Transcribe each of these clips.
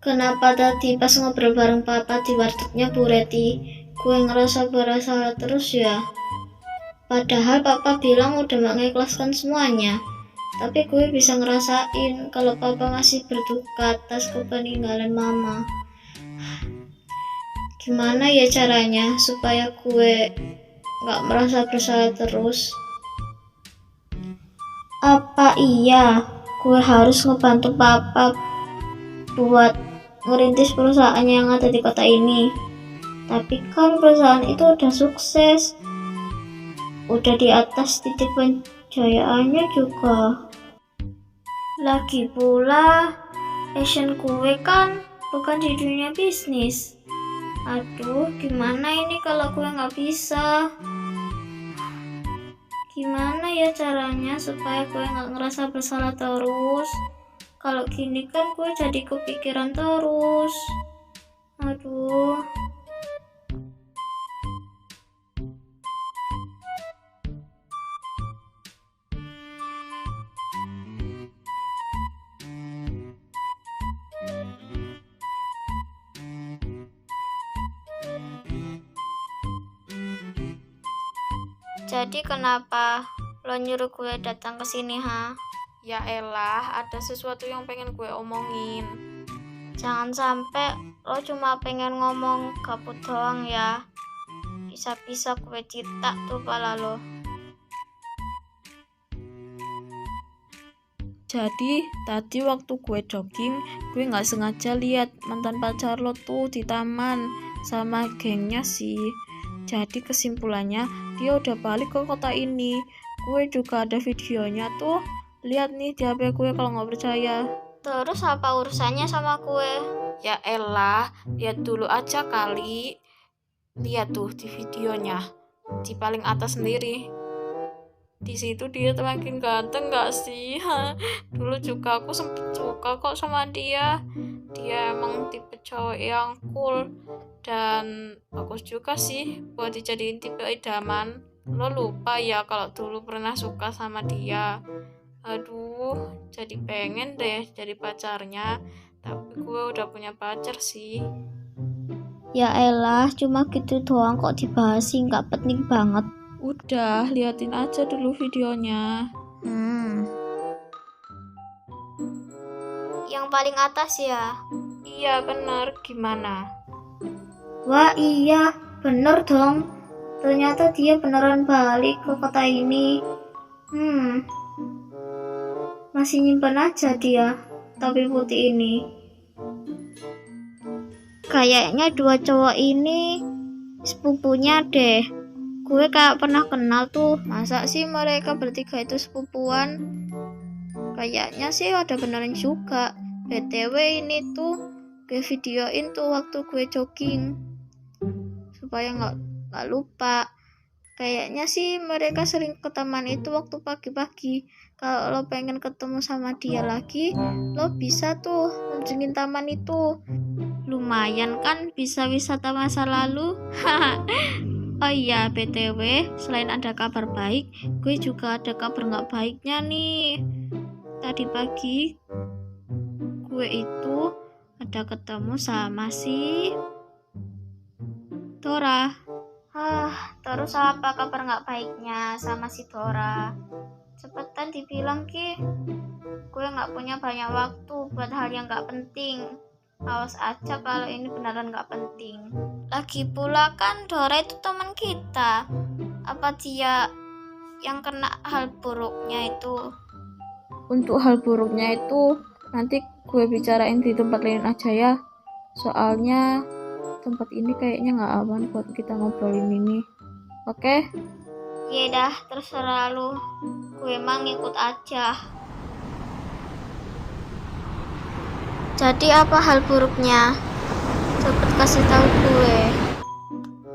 Kenapa tadi pas ngobrol bareng papa di wartegnya Bu Reti, gue ngerasa bersalah terus ya? Padahal papa bilang udah gak ngikhlaskan semuanya. Tapi gue bisa ngerasain kalau papa masih berduka atas kepeninggalan mama. Gimana ya caranya supaya gue gak merasa bersalah terus? Apa iya gue harus ngebantu papa buat ngerintis perusahaan yang ada di kota ini? Tapi kan perusahaan itu udah sukses, udah di atas titik penjayaannya juga. Lagi pula passion gue kan bukan di dunia bisnis. Aduh, gimana ini kalau gue nggak bisa? Gimana ya caranya supaya gue nggak ngerasa bersalah terus? Kalau gini kan gue jadi kepikiran terus. Aduh. Jadi kenapa lo nyuruh gue datang ke sini, ha? Ya elah, ada sesuatu yang pengen gue omongin. Jangan sampai lo cuma pengen ngomong gabut doang ya. Bisa-bisa gue citak tuh pala lo. Jadi tadi waktu gue jogging, gue gak sengaja lihat mantan pacar lo tuh di taman sama gengnya sih. Jadi kesimpulannya dia udah balik ke kota ini. Gue juga ada videonya tuh. Lihat nih di HP gue kalau nggak percaya. Terus apa urusannya sama gue? Ya elah, lihat dulu aja kali. Lihat tuh di videonya, di paling atas sendiri. Di situ dia makin ganteng gak sih? Dulu juga aku sempet suka kok sama dia. Dia emang tipe cowok yang cool dan bagus juga sih buat dijadiin tipe idaman. Lo lupa ya kalau dulu pernah suka sama dia. Aduh, jadi pengen deh jadi pacarnya. Tapi gue udah punya pacar sih. Ya elah, cuma gitu doang kok dibahas sih, nggak penting banget. Udah, liatin aja dulu videonya. Yang paling atas ya? Iya bener, gimana? Wah iya, bener dong. Ternyata dia beneran balik ke kota ini. Masih nyimpen aja dia topi putih ini. Kayaknya dua cowok ini sepupunya deh. Gue kayak pernah kenal tuh. Masa sih mereka bertiga itu sepupuan? Kayaknya sih ada beneran juga. BTW ini tuh gue videoin tuh waktu gue jogging supaya nggak lupa. Kayaknya sih mereka sering ke taman itu waktu pagi-pagi. Kalau lo pengen ketemu sama dia lagi, lo bisa tuh kunjungin taman itu. Lumayan kan bisa wisata masa lalu. Oh iya, BTW, selain ada kabar baik, gue juga ada kabar nggak baiknya nih. Tadi pagi, gue itu ada ketemu sama si Dora. Terus apa kabar nggak baiknya sama si Dora? Cepetan dibilang Ki. Gue nggak punya banyak waktu buat hal yang nggak penting. Awas aja kalau ini beneran nggak penting. Lagi pula kan Dora itu teman kita. Apa dia yang kena hal buruknya itu? Untuk hal buruknya itu nanti gue bicarain di tempat lain aja ya. Soalnya tempat ini kayaknya nggak aman buat kita ngobrolin ini. Oke? Ya dah, terserah lu. Gue emang ngikut aja. Jadi apa hal buruknya? Cepet kasih tahu gue.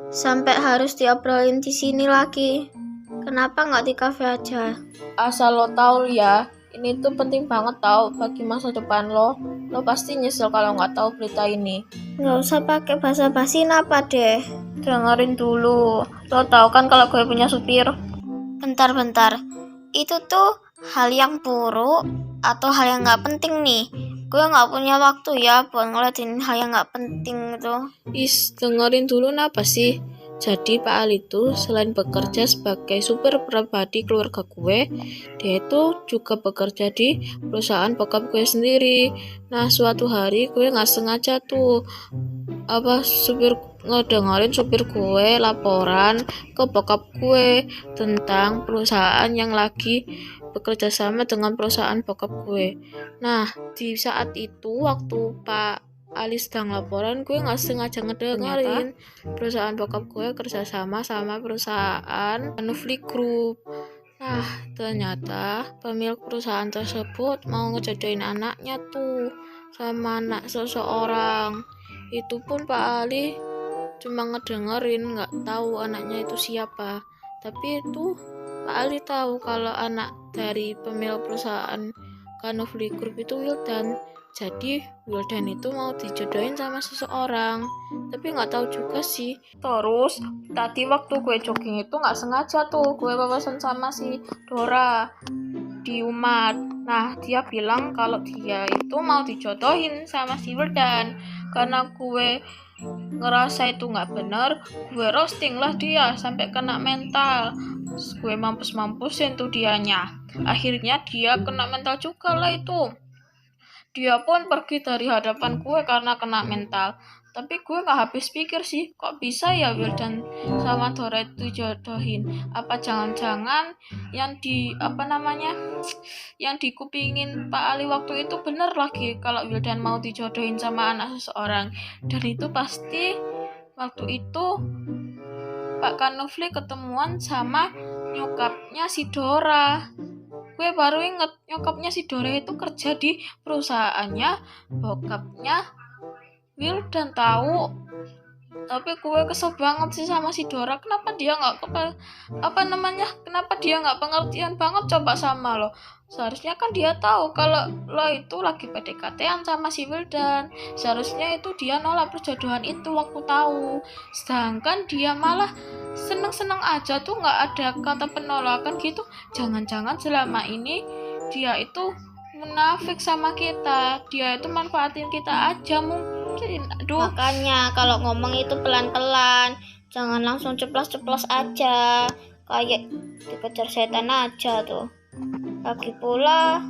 Sampai harus diobrolin di sini lagi. Kenapa nggak di kafe aja? Asal lo tahu ya, ini tuh penting banget tahu bagi masa depan lo. Lo pasti nyesel kalau nggak tahu berita ini. Nggak usah pakai basa-basi apa deh. Dengerin dulu. Lo tahu kan kalau gue punya supir? Bentar. Itu tuh hal yang buruk atau hal yang nggak penting nih? gue nggak punya waktu ya buat ngeliatin hal yang nggak penting itu. Dengerin dulu napa sih? Jadi Pak Ali itu selain bekerja sebagai supir pribadi keluarga gue, dia itu juga bekerja di perusahaan bokap gue sendiri. Nah, suatu hari gue nggak sengaja tuh ngedengerin supir gue laporan ke bokap gue tentang perusahaan yang lagi bekerja sama dengan perusahaan bokap gue. Nah, di saat itu waktu Pak Ali sedang laporan, gue nggak sengaja ngedengerin perusahaan bokap gue kerjasama sama perusahaan Nufli Group. Nah, ternyata pemilik perusahaan tersebut mau ngejodohin anaknya tuh sama anak seseorang. Itu pun Pak Ali cuma ngedengerin, nggak tahu anaknya itu siapa. Tapi itu Pak Ali tahu kalau anak dari pemilik perusahaan Nufli Group itu Wildan. Jadi Wildan itu mau dijodohin sama seseorang, tapi nggak tahu juga sih. Terus tadi waktu gue jogging itu nggak sengaja tuh gue papasan sama si Dora di Umat. Nah, dia bilang kalau dia itu mau dijodohin sama si Wildan. Karena gue ngerasa itu nggak bener, gue roasting lah dia sampai kena mental. Terus gue mampus-mampusin tuh dianya. Akhirnya dia kena mental juga lah itu. Dia pun pergi dari hadapan gue karena kena mental. Tapi gue gak habis pikir sih, kok bisa ya Wildan sama Dora itu jodohin? Apa jangan-jangan yang yang dikupingin Pak Ali waktu itu bener lagi kalau Wildan mau dijodohin sama anak seseorang. Dan itu pasti waktu itu Pak Kanufli ketemuan sama nyokapnya si Dora. Gue baru inget nyokapnya si Dora itu kerja di perusahaannya bokapnya Wildan tahu. Tapi gue kesel banget sih sama si Dora. Kenapa dia nggak kenapa dia nggak pengertian banget coba sama lo? Seharusnya kan dia tahu kalau lo itu lagi PDKT-an sama si Wildan. Seharusnya itu dia nolak perjodohan itu waktu tahu. Sedangkan dia malah seneng-seneng aja tuh, nggak ada kata penolakan gitu. Jangan-jangan selama ini dia itu munafik sama kita. Dia itu manfaatin kita aja mungkin. Aduh. Makanya kalau ngomong itu pelan-pelan, jangan langsung ceplos-ceplos aja, kayak dikejar setan aja tuh. Lagi pula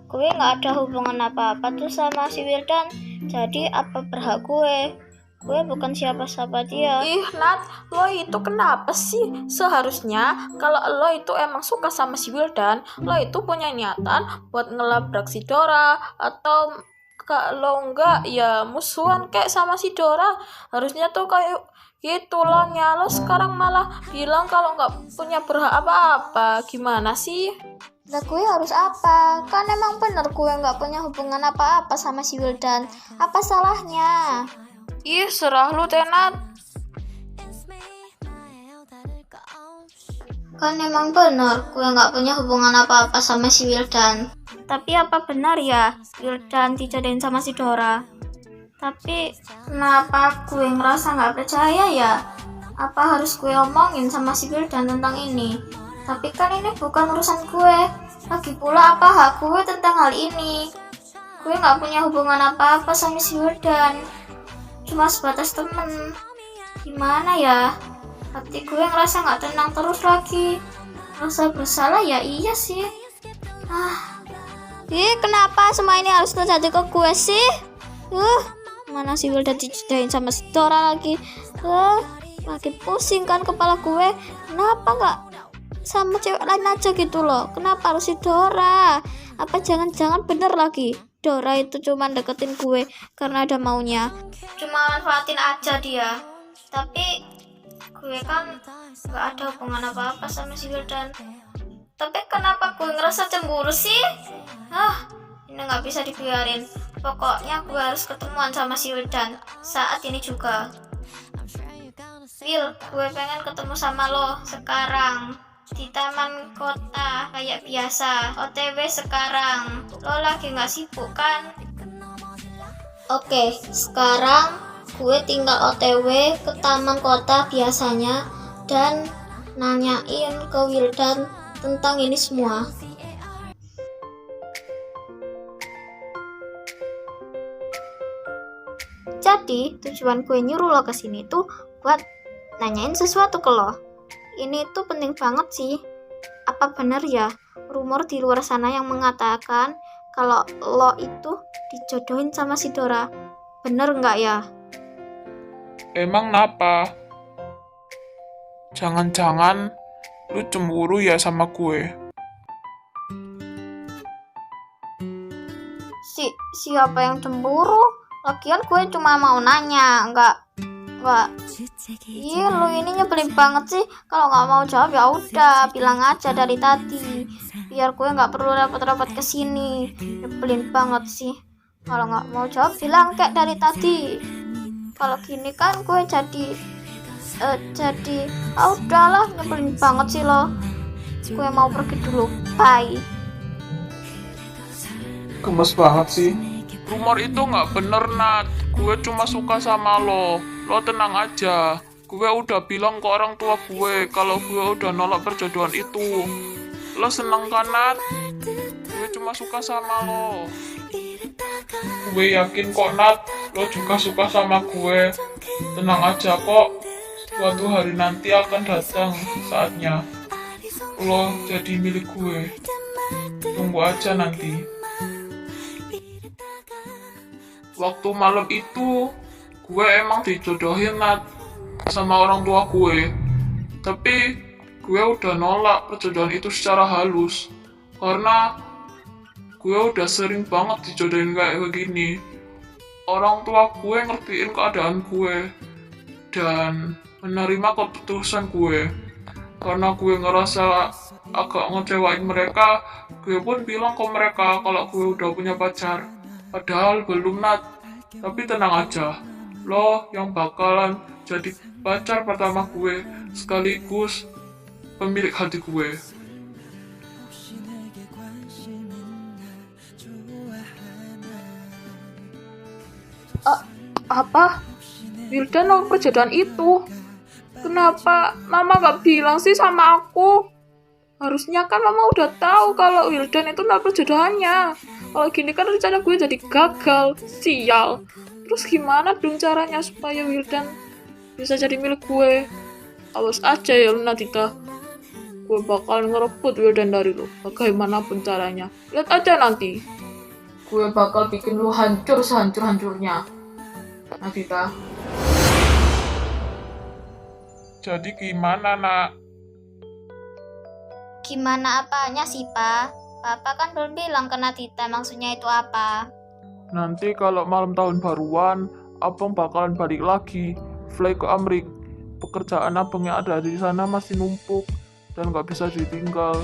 gue nggak ada hubungan apa-apa tuh sama si Wildan, jadi apa berhak gue? Gue bukan siapa-siapa dia. Ih Nat, lo itu kenapa sih? Seharusnya kalau lo itu emang suka sama si Wildan, lo itu punya niatan buat ngelabrak si Dora. Atau kalau enggak ya musuhan kayak sama si Dora. Harusnya tuh kayak gitu lo nya. Lo sekarang malah bilang kalau nggak punya berhak apa-apa. Gimana sih? Lah gue harus apa? Kan emang bener gue nggak punya hubungan apa-apa sama si Wildan. Apa salahnya? Ih, serah lu Tenat. Kan emang bener gue nggak punya hubungan apa-apa sama si Wildan. Tapi apa benar ya Wildan dijodohin sama si Dora? Tapi kenapa gue ngerasa nggak percaya ya? Apa harus gue omongin sama si Wildan tentang ini? Tapi kan ini bukan urusan gue. Lagi pula apa hak gue tentang hal ini? Gue nggak punya hubungan apa-apa sama si Wildan. Cuma sebatas temen. Gimana ya? Hati gue ngerasa gak tenang terus lagi. Rasa bersalah ya iya sih. Kenapa semua ini harus terjadi ke gue sih? Mana si Wildan dijodohin sama si Dora lagi. Lagi pusing kan kepala gue. Kenapa gak sama cewek lain aja gitu loh? Kenapa harus si Dora? Apa jangan-jangan bener lagi Dora itu cuma deketin gue karena ada maunya, cuma manfaatin aja dia. Tapi gue kan gak ada hubungan apa-apa sama si Wildan. Tapi kenapa gue ngerasa cemburu sih? Ini gak bisa dibiarin. Pokoknya gue harus ketemuan sama si Wildan saat ini juga. Will, gue pengen ketemu sama lo sekarang di taman kota kayak biasa. OTW sekarang. Lo lagi gak sibuk kan? Oke, sekarang gue tinggal OTW ke taman kota biasanya dan nanyain ke Wildan tentang ini semua. Jadi tujuan gue nyuruh lo kesini tuh buat nanyain sesuatu ke lo. Ini tuh penting banget sih. Apa bener ya rumor di luar sana yang mengatakan kalau lo itu dijodohin sama si Dora? Bener nggak ya? Emang napa? Jangan-jangan lu cemburu ya sama gue? Siapa yang cemburu? Lagian gue cuma mau nanya, nggak. Iya, lu ini nyebelin banget sih. Kalau nggak mau jawab ya udah, bilang aja dari tadi. Biar gue nggak perlu repot-repot kesini. Nyebelin banget sih. Kalau nggak mau jawab, bilang kayak dari tadi. Kalau gini kan gue jadi udahlah, nyebelin banget sih lo. Gue mau pergi dulu, bye. Gemes banget sih. Rumor itu nggak bener, Nat. Gue cuma suka sama lo. Lo tenang aja. Gue udah bilang ke orang tua gue kalau gue udah nolak perjodohan itu. Lo seneng kan, Nat? Gue cuma suka sama lo. Gue yakin kok, Nat. Lo juga suka sama gue. Tenang aja kok. Suatu hari nanti akan datang saatnya lo jadi milik gue. Tunggu aja nanti. Waktu malam itu, gue emang dijodohin, Nat, sama orang tua gue. Tapi gue udah nolak perjodohan itu secara halus. Karena gue udah sering banget dijodohin kayak begini. Orang tua gue ngertiin keadaan gue dan menerima keputusan gue. Karena gue ngerasa agak ngecewain mereka, gue pun bilang ke mereka kalau gue udah punya pacar. Padahal belum, Nat. Tapi tenang aja, lo yang bakalan jadi pacar pertama gue, sekaligus pemilik hati gue. Apa? Wildan mau perjodohan itu? Kenapa Mama gak bilang sih sama aku? Harusnya kan Mama udah tahu kalau Wildan itu nolak perjodohannya. Kalau gini kan rencana gue jadi gagal. Sial. Terus gimana dong caranya supaya Wildan bisa jadi milik gue? Awas aja ya Nadita. Gue bakal ngerebut Wildan dari lo. Bagaimanapun caranya. Lihat aja nanti. Gue bakal bikin lo hancur sehancur-hancurnya. Nadita. Jadi gimana, Nak? Gimana apanya sih, Pak? Papa kan belum bilang ke Nadita maksudnya itu apa. Nanti kalau malam tahun baruan, abang bakalan balik lagi, fly ke Amrik. Pekerjaan abang yang ada di sana masih numpuk dan gak bisa ditinggal.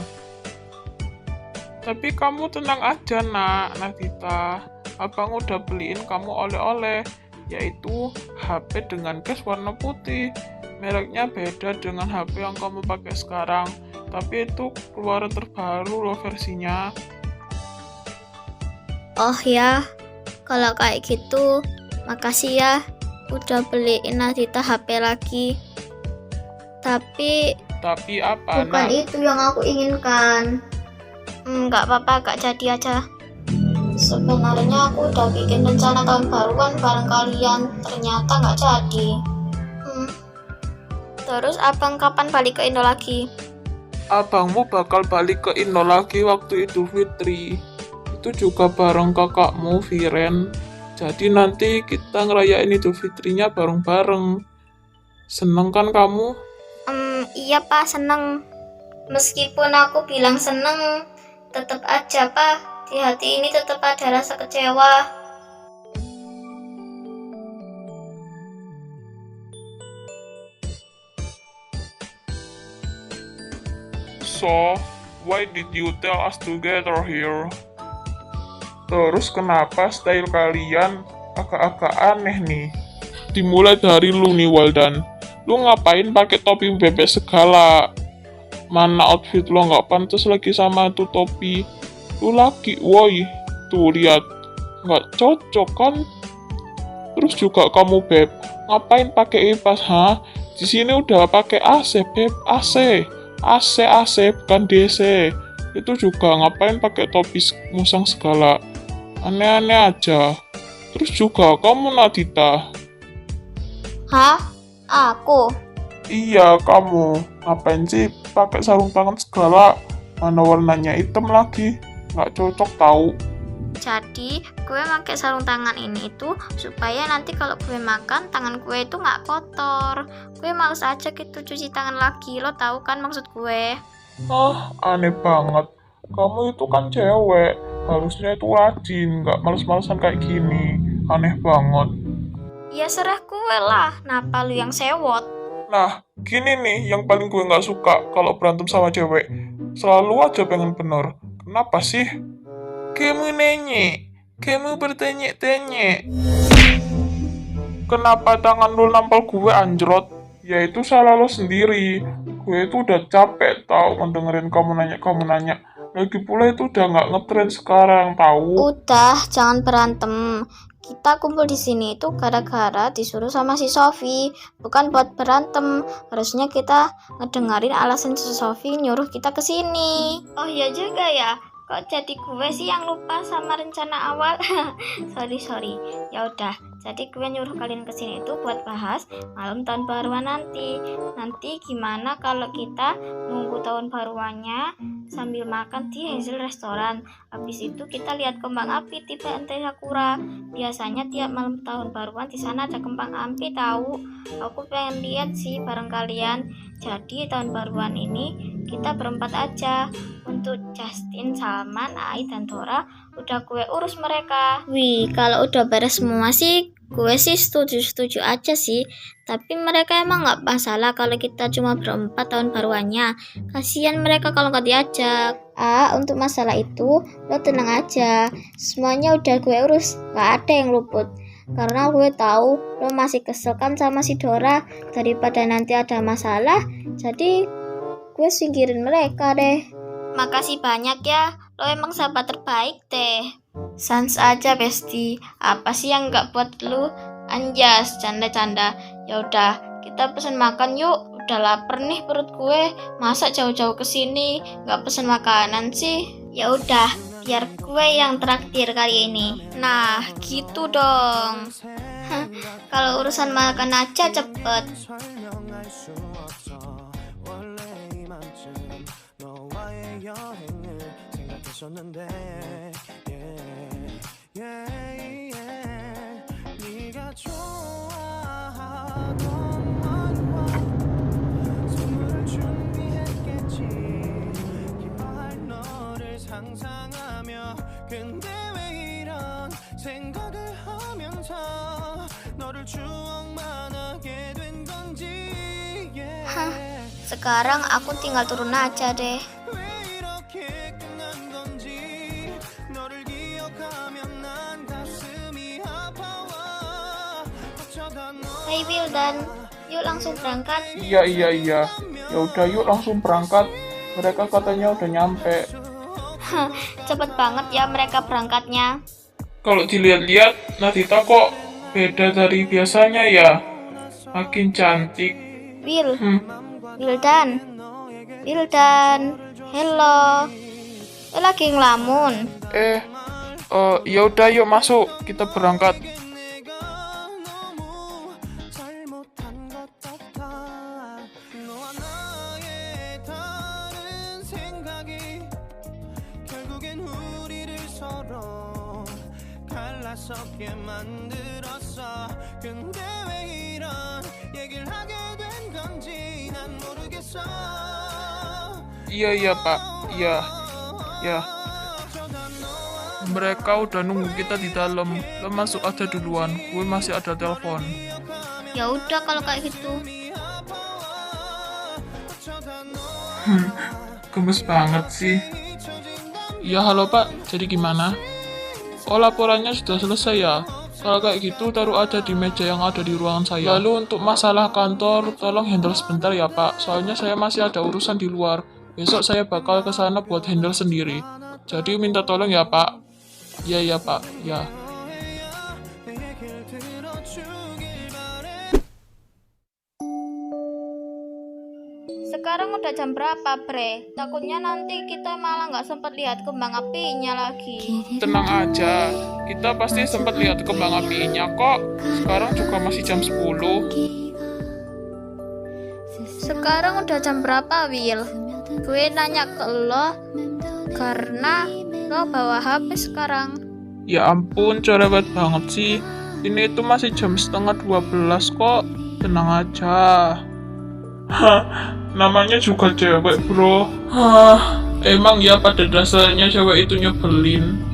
Tapi kamu tenang aja, Nak, Nadita. Abang udah beliin kamu oleh-oleh, yaitu HP dengan case warna putih. Mereknya beda dengan HP yang kamu pakai sekarang, tapi itu keluaran terbaru loh versinya. Oh ya, kalau kayak gitu, makasih ya udah beliin Nadita HP lagi. Tapi apa, bukan Nak? itu yang aku inginkan. Nggak apa-apa, Kak, jadi aja. Sebenarnya aku udah bikin rencana tahun baruan bareng kalian, ternyata nggak jadi. Terus abang kapan balik ke Indo lagi? Abangmu bakal balik ke Indo lagi waktu Idul Fitri. Itu juga bareng kakakmu, Viren. Jadi nanti kita ngerayain Idul Fitrinya bareng-bareng. Seneng kan kamu? Iya, Pak, seneng. Meskipun aku bilang seneng, tetap aja, Pak, di hati ini tetap ada rasa kecewa. So, why did you tell us together here? Terus kenapa style kalian agak-agak aneh nih? Dimulai dari lu nih, Waldan. Lu ngapain pakai topi bebek segala? Mana outfit lo nggak pantas lagi sama itu topi? Lu laki, woi. Tuh lihat, nggak cocok kan? Terus juga kamu, Beb, ngapain pakai kipas, ha? Di sini udah pakai AC, Beb, AC. AC bukan DC. Itu juga ngapain pakai topi musang segala, aneh-aneh aja. Terus juga kamu, Nadita, Hah? Aku? Iya, kamu. Ngapain sih pakai sarung tangan segala? Mana warnanya hitam lagi? Nggak cocok tahu. Jadi, gue pakai sarung tangan ini itu supaya nanti kalau gue makan, tangan gue itu nggak kotor. Gue males aja gitu cuci tangan lagi, lo tahu kan maksud gue? Ah, aneh banget. Kamu itu kan cewek. Harusnya itu rajin, nggak males-malesan kayak gini. Aneh banget. Ya serah gue lah, kenapa lu yang sewot? Nah, gini nih yang paling gue nggak suka kalau berantem sama cewek. Selalu aja pengen bener. Kenapa sih? Kamu nanya, kamu bertanya-tanya. Kenapa tangan lu nampol gue anjrot? Ya itu salah lo sendiri. Gue itu udah capek tau mendengerin kamu nanya. Lagi pula itu udah nggak ngetren sekarang tahu. Udah, jangan berantem. Kita kumpul di sini itu gara-gara disuruh sama si Sofi, bukan buat berantem. Harusnya kita ngedengerin alasan si Sofi nyuruh kita ke sini. Oh iya juga ya. Kok jadi gue sih yang lupa sama rencana awal? sorry. Ya udah, jadi gue nyuruh kalian ke sini itu buat bahas malam tahun baruan nanti. Nanti gimana kalau kita nunggu tahun baruannya sambil makan di Hazel Restoran. Habis itu kita lihat kembang api di Pantai Sakura. Biasanya tiap malam tahun baruan di sana ada kembang api tahu. Aku pengen lihat sih bareng kalian. Jadi tahun baruan ini kita berempat aja. Untuk Justin, Salman, Ai, dan Dora udah gue urus mereka. Wih, kalau udah beres semua sih gue sih setuju aja sih. Tapi mereka emang gak masalah kalau kita cuma berempat tahun baruannya. Kasian mereka kalau gak diajak. Untuk masalah itu lo tenang aja. Semuanya udah gue urus, gak ada yang luput. Karena gue tahu lo masih kesel kan sama si Dora. Daripada nanti ada masalah, jadi gue singkirin mereka deh. Makasih banyak ya, lo emang sahabat terbaik deh. Sans aja Besti, apa sih yang gak buat lu? Anjas, canda-canda. Ya udah, kita pesen makan yuk. Udah lapar nih perut gue. Masa jauh-jauh kesini gak pesen makanan sih? Ya udah, biar gue yang traktir kali ini. Nah, gitu dong. Kalau urusan makan aja cepet. 네가 좋아하던 만화 선물을 준비했겠지 기뻐할 너를 상상하며 근데 왜 이런 생각을 하면서 너를 추억만 하게 된 건지 Sekarang aku tinggal turun aja deh. Hey Wildan, yuk langsung berangkat. Iya. Ya udah yuk langsung berangkat. Mereka katanya udah nyampe. Cepet banget ya mereka berangkatnya. Kalau dilihat-lihat, Nadita kok beda dari biasanya ya. Makin cantik. Wildan, hello. Lo lagi ngelamun? Ya udah yuk masuk, kita berangkat. 갈라서게 만들었어 근데 왜 이런 얘기를 하게 된 건지 난 모르겠어 Iya Pak, iya. Mereka udah nunggu kita di dalam. Lo masuk aja duluan, gue masih ada telepon. Ya udah kalau kayak gitu. Gemes banget sih. Ya halo Pak, jadi gimana? Oh laporannya sudah selesai ya? Kalau kayak gitu taruh aja di meja yang ada di ruangan saya. Lalu untuk masalah kantor, tolong handle sebentar ya Pak. Soalnya saya masih ada urusan di luar. Besok saya bakal ke sana buat handle sendiri. Jadi minta tolong ya Pak. Iya Pak, ya. Sekarang udah jam berapa, Bre? Takutnya nanti kita malah nggak sempat lihat kembang apinya lagi. Tenang aja, kita pasti sempat lihat kembang apinya kok. Sekarang juga masih jam 10. Sekarang udah jam berapa, Will? Gue nanya ke lo karena lo bawa HP sekarang. Ya ampun, cerewet banget sih. Ini itu masih jam setengah 12 kok. Tenang aja. Hah, namanya juga cewek, bro. Hah, emang ya pada dasarnya cewek itu nyebelin.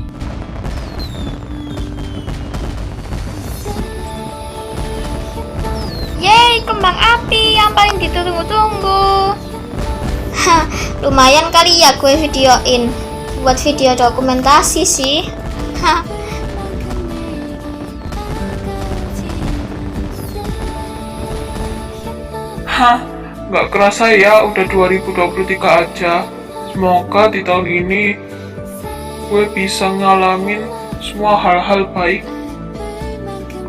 Yeay, kembang api yang paling ditunggu-tunggu. Hah, lumayan kali ya gue videoin. Buat video dokumentasi sih. Hah. Hah, nggak kerasa ya udah 2023 aja. Semoga di tahun ini gue bisa ngalamin semua hal-hal baik.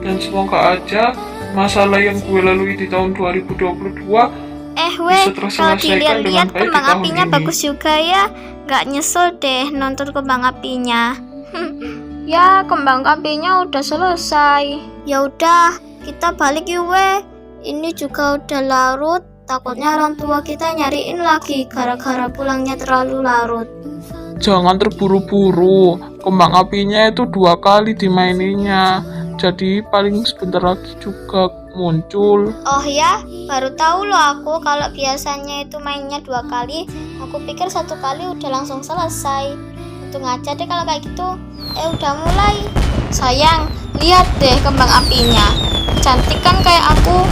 Dan semoga aja masalah yang gue lalui di tahun 2022 bisa Kalau terselesaikan dengan dilihat-lihat baik di kembang tahun apinya ini. bagus juga ya. Nggak nyesel deh nonton kembang apinya. Ya, kembang apinya udah selesai. Ya udah, kita balik yuk we. Ini juga udah larut. Takutnya orang tua kita nyariin lagi gara-gara pulangnya terlalu larut. Jangan terburu-buru. Kembang apinya itu 2 kali dimaininnya. Jadi paling sebentar lagi juga muncul. Oh ya, baru tahu loh aku kalau biasanya itu mainnya 2 kali. Aku pikir 1 kali udah langsung selesai. Untung aja deh kalau kayak gitu. Udah mulai. Sayang, lihat deh kembang apinya. Cantik kan kayak aku.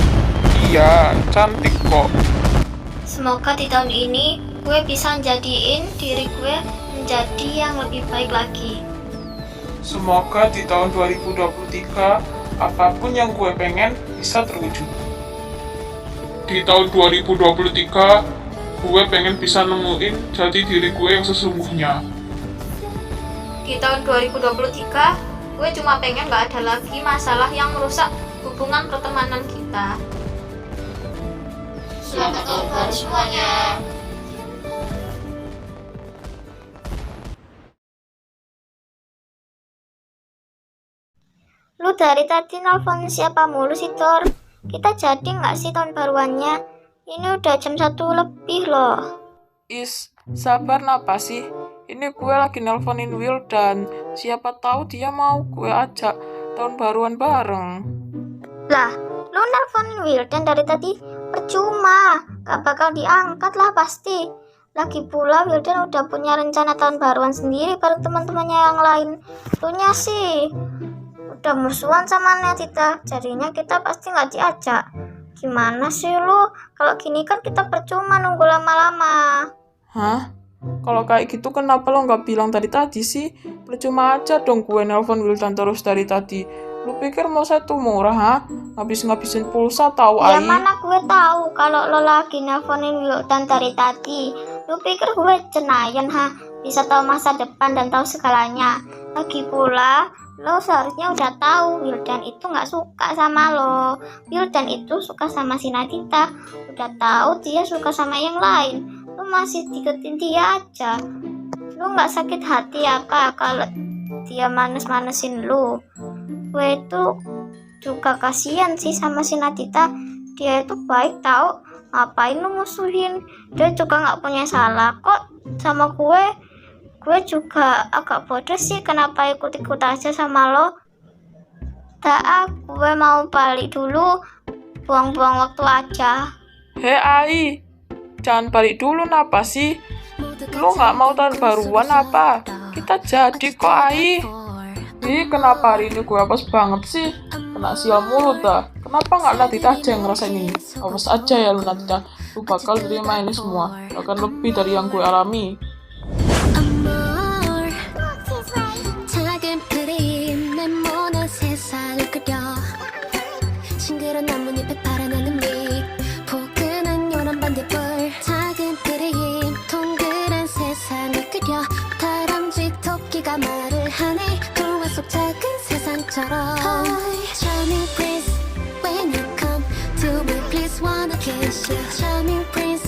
Iya, cantik kok. Semoga di tahun ini gue bisa jadiin diri gue menjadi yang lebih baik lagi. Semoga di tahun 2023 apapun yang gue pengen bisa terwujud. Di tahun 2023 gue pengen bisa nemuin jati diri gue yang sesungguhnya. Di tahun 2023 gue cuma pengen gak ada lagi masalah yang merusak hubungan pertemanan kita. Selamat tahun baru semuanya. Lu dari tadi nelfon siapa mulu sih, Tor? Kita jadi nggak sih tahun baruannya? Ini udah jam 1 lebih loh. Is, sabar napa sih? Ini gue lagi nelponin Will dan siapa tahu dia mau gue ajak tahun baruan bareng. Lah, lu nelfonin Wildan dari tadi percuma, gak bakal diangkat lah pasti. Lagi pula Wildan udah punya rencana tahun baruan sendiri baru teman-temannya yang lain. Lunya sih udah musuhan sama Netita, jadinya kita pasti nggak diajak. Gimana sih lu? Kalau gini kan kita percuma nunggu lama-lama. Hah? Kalau kayak gitu kenapa lo nggak bilang dari tadi sih? Percuma aja dong gue nelpon Wildan terus dari tadi. Lu pikir mau saya tuh murah, ha? Ngabisin pulsa tahu Ya ai? mana gue tahu kalau lo lagi nelfonin Wildan dari tadi. Lu pikir gue cenayan, ha? Bisa tahu masa depan dan tahu segalanya. Lagi pula lo seharusnya udah tahu Wildan itu nggak suka sama lo. Wildan itu suka sama si Nadita. Udah tahu dia suka sama yang lain, lo masih deketin dia aja. Lo nggak sakit hati apa kalau dia manes-manesin lo? Gue itu juga kasihan sih sama si Nadita. Dia itu baik tahu. Ngapain lu musuhin? Dia juga nggak punya salah kok sama gue. Gue juga agak bodoh sih kenapa ikut-ikut aja sama lo. Gue mau balik dulu. Buang-buang waktu aja. Hei ai, jangan balik dulu napa sih? Lu nggak mau tahun baruan apa? Kita jadi kok ai. Ih, kenapa hari ini gue apes banget sih? Kena sial mulut dah. Kenapa nggak Nadita aja yang ngerasain ini? Awas aja ya lu Nadita. Lu bakal terima ini semua. Bahkan lebih dari yang gue alami. Amor, 작은 그림 네모난 세상을 그려 싱그런 나뭇잎에 파란하는 빛 포근한 요란 반딧불 작은 그림 동그란 세상을 그려 다람쥐 토끼가 말을 하네 동화 속 작은 세상처럼 Charming prince when you come to me please wanna kiss you Charming prince